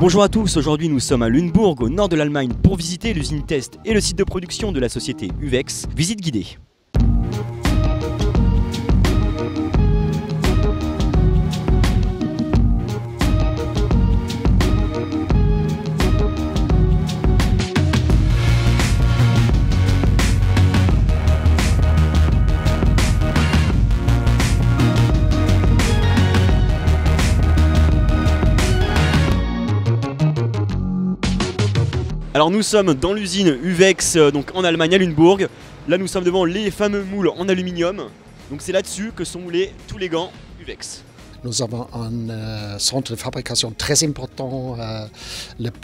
Bonjour à tous, aujourd'hui nous sommes à Lunebourg, au nord de l'Allemagne, pour visiter l'usine test et le site de production de la société Uvex. Visite guidée. Alors nous sommes dans l'usine Uvex, donc en Allemagne à Lunebourg. Là nous sommes devant les fameux moules en aluminium. Donc c'est là-dessus que sont moulés tous les gants Uvex. Nous avons un centre de fabrication très important,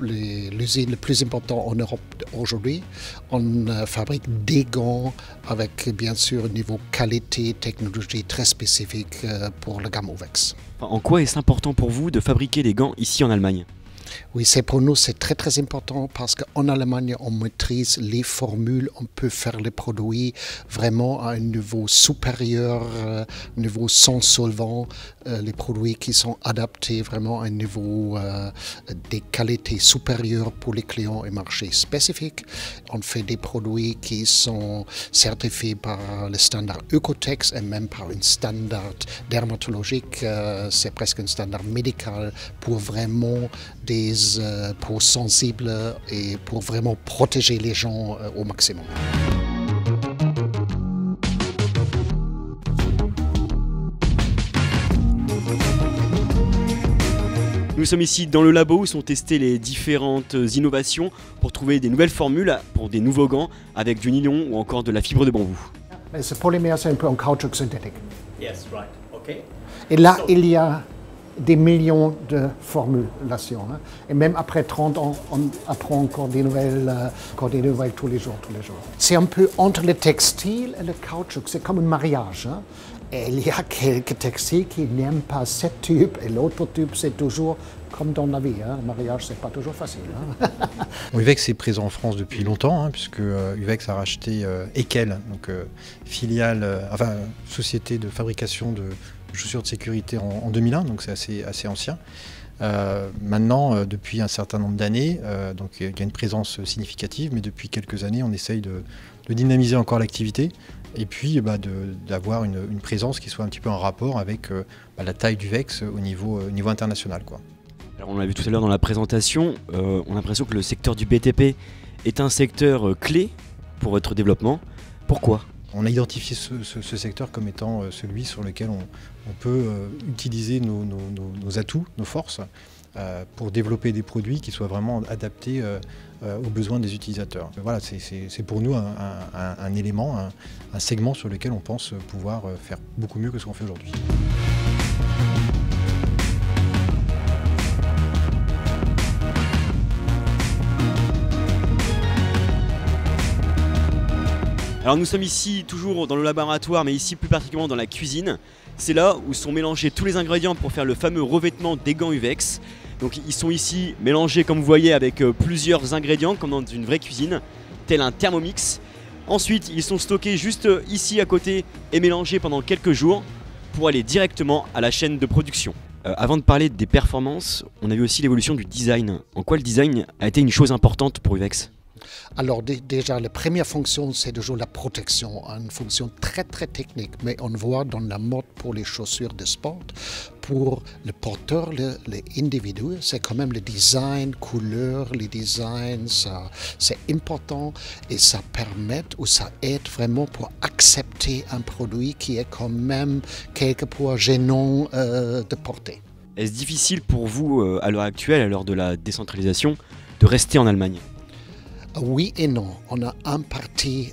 l'usine le plus important en Europe aujourd'hui. On fabrique des gants avec bien sûr un niveau qualité, technologie très spécifique pour la gamme Uvex. En quoi est-ce important pour vous de fabriquer des gants ici en Allemagne ? Oui, pour nous, c'est très très important parce qu'en Allemagne, on maîtrise les formules, on peut faire les produits vraiment à un niveau supérieur, niveau sans solvant, les produits qui sont adaptés vraiment à un niveau des qualités supérieures pour les clients et marchés spécifiques. On fait des produits qui sont certifiés par le standard Oekotex et même par un standard dermatologique, c'est presque un standard médical pour vraiment des peaux sensibles et pour vraiment protéger les gens au maximum. Nous sommes ici dans le labo où sont testées les différentes innovations pour trouver des nouvelles formules pour des nouveaux gants avec du nylon ou encore de la fibre de bambou. Ce polymère, c'est un peu en caoutchouc synthétique. Yes, right. Okay. Et là, il y a des millions de formulations. Hein. Et même après 30 ans, on apprend encore des nouvelles tous les jours. C'est un peu entre le textile et le caoutchouc, c'est comme un mariage. Hein. Et il y a quelques textiles qui n'aiment pas cette tube et l'autre tube, c'est toujours comme dans la vie. Hein. Le mariage, c'est pas toujours facile. Hein. Uvex est présent en France depuis longtemps, hein, puisque Uvex a racheté Ekel, donc société de fabrication de chaussures de sécurité en 2001, donc c'est assez ancien. Maintenant, depuis un certain nombre d'années, donc il y a une présence significative, mais depuis quelques années, on essaye de dynamiser encore l'activité et puis d'avoir une présence qui soit un petit peu en rapport avec la taille d'Uvex au niveau international, quoi. Alors on l'a vu tout à l'heure dans la présentation, on a l'impression que le secteur du BTP est un secteur clé pour votre développement. Pourquoi ? On a identifié ce secteur comme étant celui sur lequel on peut utiliser nos atouts, nos forces, pour développer des produits qui soient vraiment adaptés aux besoins des utilisateurs. Voilà, c'est pour nous un élément, un segment sur lequel on pense pouvoir faire beaucoup mieux que ce qu'on fait aujourd'hui. Alors nous sommes ici toujours dans le laboratoire, mais ici plus particulièrement dans la cuisine. C'est là où sont mélangés tous les ingrédients pour faire le fameux revêtement des gants Uvex. Donc ils sont ici mélangés comme vous voyez avec plusieurs ingrédients comme dans une vraie cuisine, tel un Thermomix. Ensuite ils sont stockés juste ici à côté et mélangés pendant quelques jours pour aller directement à la chaîne de production. Avant de parler des performances, on a vu aussi l'évolution du design. En quoi le design a été une chose importante pour Uvex ? Alors déjà, la première fonction, c'est toujours la protection, une fonction très très technique, mais on voit dans la mode pour les chaussures de sport, pour le porteur, les individus, c'est quand même le design, couleur, les designs, c'est important et ça permet ou ça aide vraiment pour accepter un produit qui est quand même quelquefois gênant de porter. Est-ce difficile pour vous, à l'heure actuelle, à l'heure de la décentralisation, de rester en Allemagne ? Oui et non. On a un parti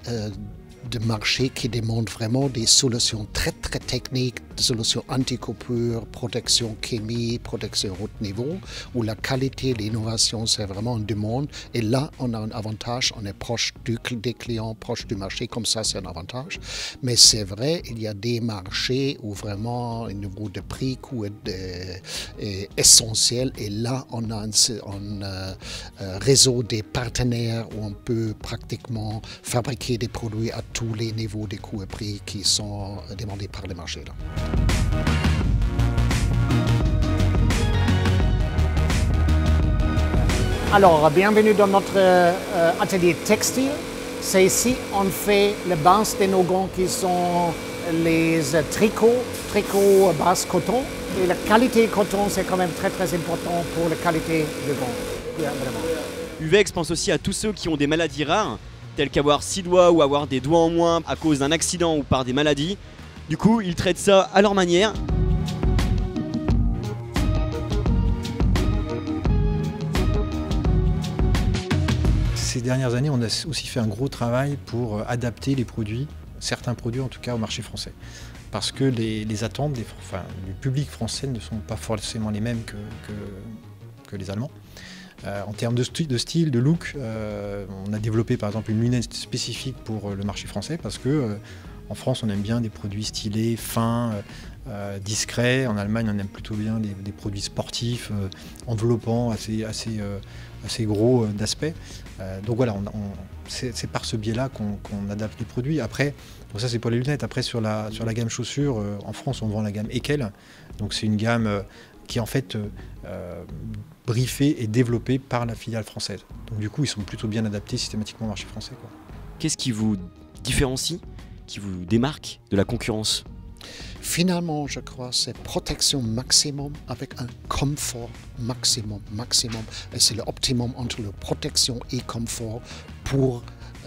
de marché qui demande vraiment des solutions très très techniques, des solutions anti-coupure, protection chimie, protection haut niveau, où la qualité, l'innovation, c'est vraiment une demande. Et là, on a un avantage, on est proche des clients, proche du marché, comme ça c'est un avantage. Mais c'est vrai, il y a des marchés où vraiment un niveau de prix est essentiel. Et là, on a un réseau des partenaires où on peut pratiquement fabriquer des produits à tous les niveaux des coûts et prix qui sont demandés par les marchés. Là. Alors, bienvenue dans notre atelier textile. C'est ici on fait la base de nos gants qui sont les tricots base coton. Et la qualité coton, c'est quand même très important pour la qualité de gants. Yeah, vraiment. Uvex pense aussi à tous ceux qui ont des maladies rares, telles qu'avoir 6 doigts ou avoir des doigts en moins à cause d'un accident ou par des maladies. Du coup, ils traitent ça à leur manière. Ces dernières années, on a aussi fait un gros travail pour adapter les produits, certains produits en tout cas, au marché français. Parce que les attentes du public français ne sont pas forcément les mêmes que les Allemands. En termes de style, de look, on a développé par exemple une lunette spécifique pour le marché français parce que en France on aime bien des produits stylés, fins, discrets. En Allemagne on aime plutôt bien des produits sportifs, enveloppants, assez gros d'aspect. Donc voilà, c'est par ce biais-là qu'on adapte les produits. Après, bon, ça c'est pour les lunettes. Après sur la gamme chaussures, en France on vend la gamme Ekel. Donc c'est une gamme qui est en fait briefée et développée par la filiale française. Donc du coup ils sont plutôt bien adaptés systématiquement au marché français, quoi. Qu'est-ce qui vous différencie, qui vous démarque de la concurrence? Finalement, je crois, c'est protection maximum avec un confort maximum. Et c'est l'optimum entre la protection et confort pour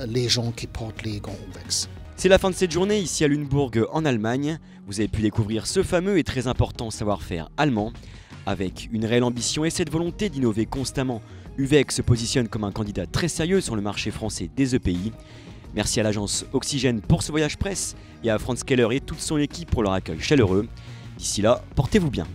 les gens qui portent les gants Uvex. C'est la fin de cette journée ici à Lunebourg en Allemagne. Vous avez pu découvrir ce fameux et très important savoir-faire allemand. Avec une réelle ambition et cette volonté d'innover constamment, Uvex se positionne comme un candidat très sérieux sur le marché français des EPI. Merci à l'agence Oxygène pour ce voyage presse et à Franz Keller et toute son équipe pour leur accueil chaleureux. D'ici là, portez-vous bien.